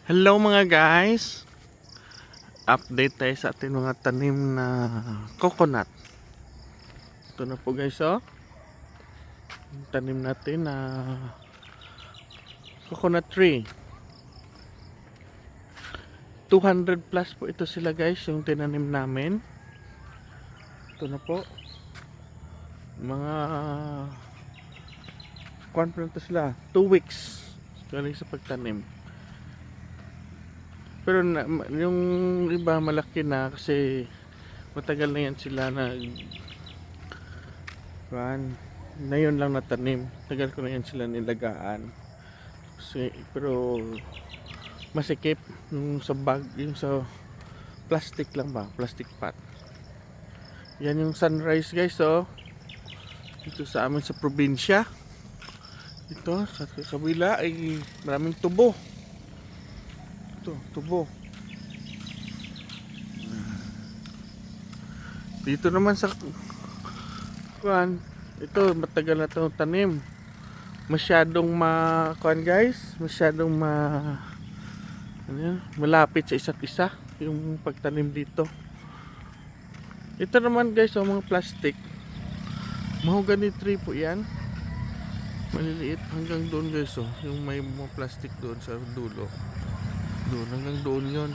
Hello mga guys, update tayo sa ating mga tanim na coconut. Ito na po guys, yung tanim natin na coconut tree. 200 plus po ito sila guys, yung tinanim namin. Ito na po mga kuwan pa lang ito sila, 2 weeks galing sa pagtanim. Pero yung iba malaki na kasi matagal na yan sila na ngayon lang natanim. Tagal ko na yan sila nilagaan. Pero masikip yung sa bag, yung sa plastic lang ba, plastic pot. Yan yung sunrise guys, dito sa amin sa probinsya. Ito sa kabila ay maraming tubo. Ito, tubo. Dito naman sa ito matagal na itong tanim. Masyadong guys, masyadong malapit sa isa't isa yung pagtanim dito. Ito naman guys, mga plastic. Mahogany tree po yan. Maliliit hanggang doon guys, yung may mga plastic doon sa dulo. Doon hanggang doon yon.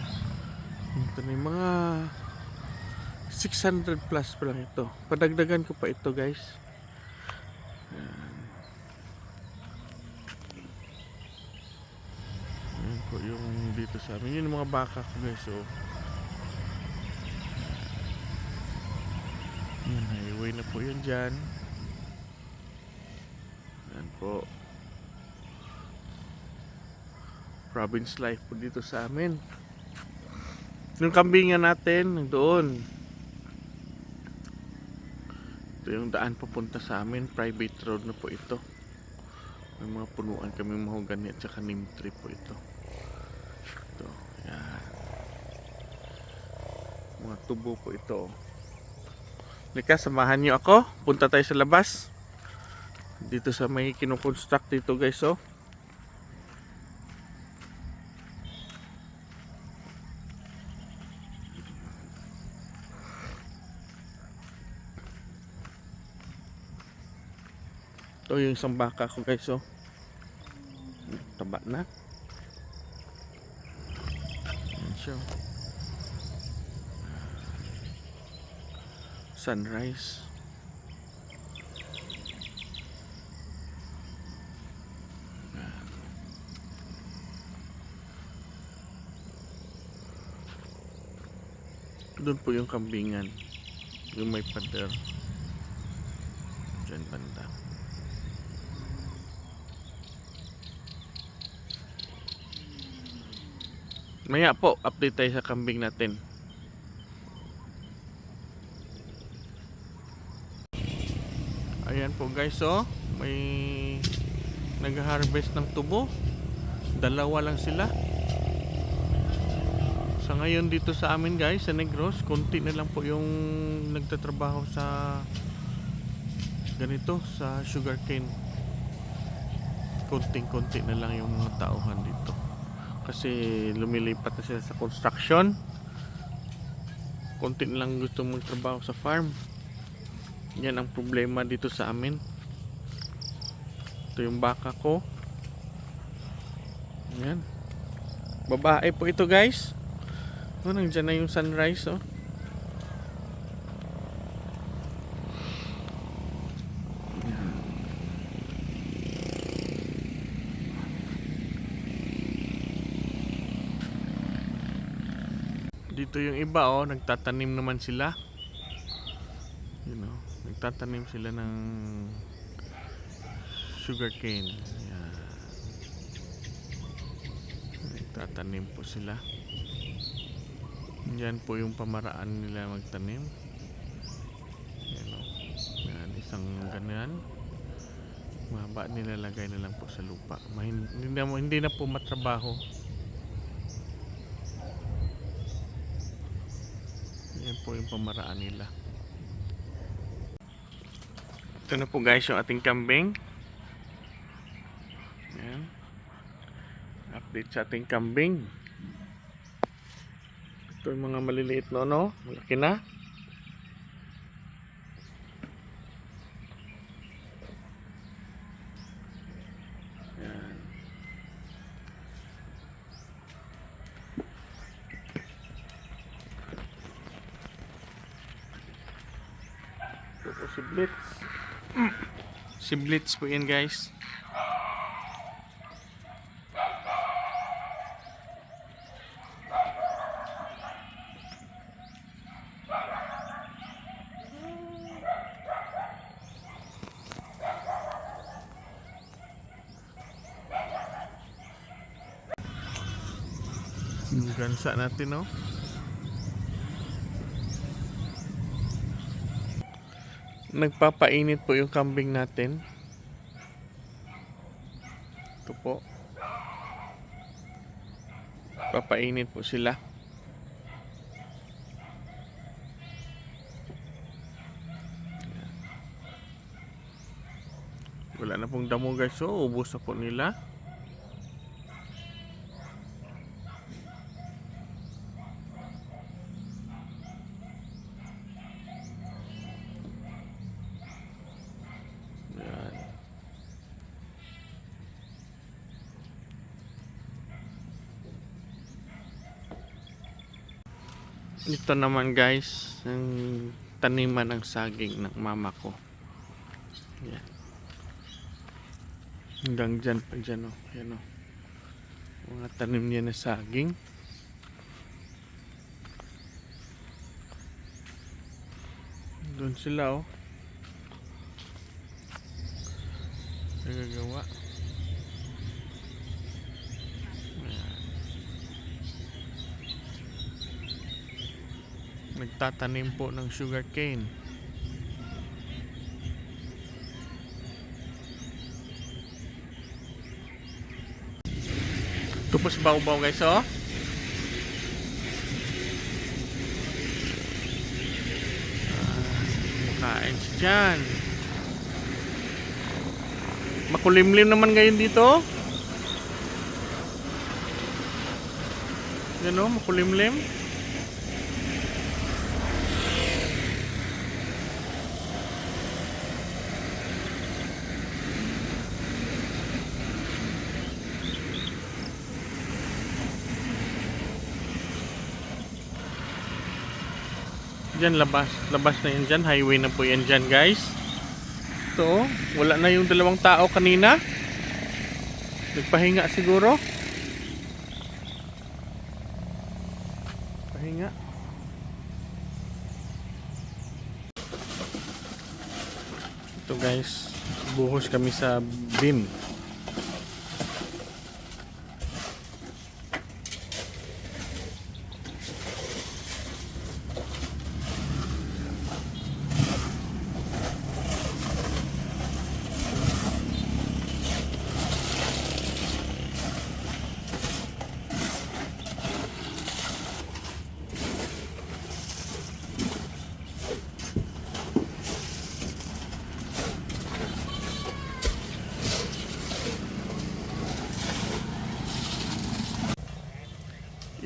Ito na yung mga 600 plus pa lang ito. Padagdagan ko pa ito guys. Ayan po yung dito sa amin. Yun yung mga baka ko guys. Yan, highway na po yun dyan. Yan po. Province life po dito sa amin. Yung kambingan natin, doon. Ito yung daan papunta sa amin. Private road na po ito. May mga punuan kami mahogany at saka neem tree po ito. Ito, yan. Mga tubo po ito. Lika, samahan nyo ako. Punta tayo sa labas. Dito sa may kinukonstruct dito guys, Ito yung isang baka ko guys, taba na. Yan siya. Sunrise. Doon po yung kambingan. Yung may pader. Diyan banda. Maya po, update tayo sa kambing natin. Ayan po guys, may nag-harvest ng tubo. Dalawa lang sila. Sa ngayon dito sa amin guys, sa Negros, konti na lang po yung nagtatrabaho sa ganito, sa sugarcane. Konting-konti na lang yung mga tauhan dito. Kasi lumilipat na sila sa construction. Konti na lang gusto magtrabaho sa farm. Yan ang problema dito sa amin. Ito yung baka ko. Yan. Babae po ito guys. Nandiyan na yung sunrise, Dito yung iba, nagtatanim naman sila. Nagtatanim sila ng sugarcane. Yan. Nagtatanim po sila. Yan po yung pamaraan nila magtanim. Yan, yan, isang ganyan. Mahaba nilalagay na lang po sa lupa. Hindi na po matrabaho. Yan po yung pamaraan nila. Ito na po guys yung ating kambing. Yan. update sa ating kambing. Ito yung mga maliliit no, malaki na. Yan. Ito po si Blitz. Si Blitz po yan guys. Yung gansa natin no. Nagpapainit po yung kambing natin. Ito po. Papainit po sila. Wala na pong damo guys, so ubos na po nila. Yan. Ito naman guys, ang taniman ng saging ng mama ko. Yan. Hanggang dyan pa dyan, oh. Yan, oh. Mga tanim niya na saging. Doon sila, oh. Nagagawa. Ayan. Nagtatanim po ng sugarcane. Tupos baw-baw guys, oh. Kain siya dyan. Makulimlim naman ngayon dito. Yan, oh, makulimlim. Diyan labas na yan dyan. Highway na po yan dyan guys. Ito, wala na yung dalawang tao kanina. Nagpahinga siguro. Pahinga. Ito guys, buhos kami sa bin.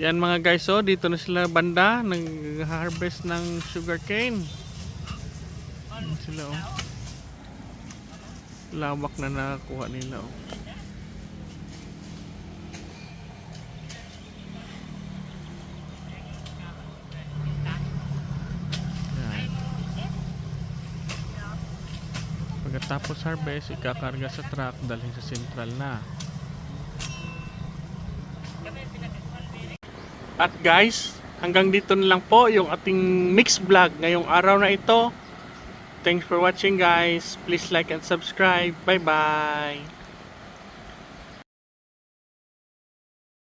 Yan mga guys, oh, dito na sila banda nag-harvest ng sugarcane. Yan sila, oh. Lawak na nakakuha nila, oh. Yan. Pagkatapos harvest, ikakarga sa truck, dalhin sa central na. At guys, hanggang dito na lang po yung ating mix vlog ngayong araw na ito. Thanks for watching guys. Please like and subscribe. Bye bye.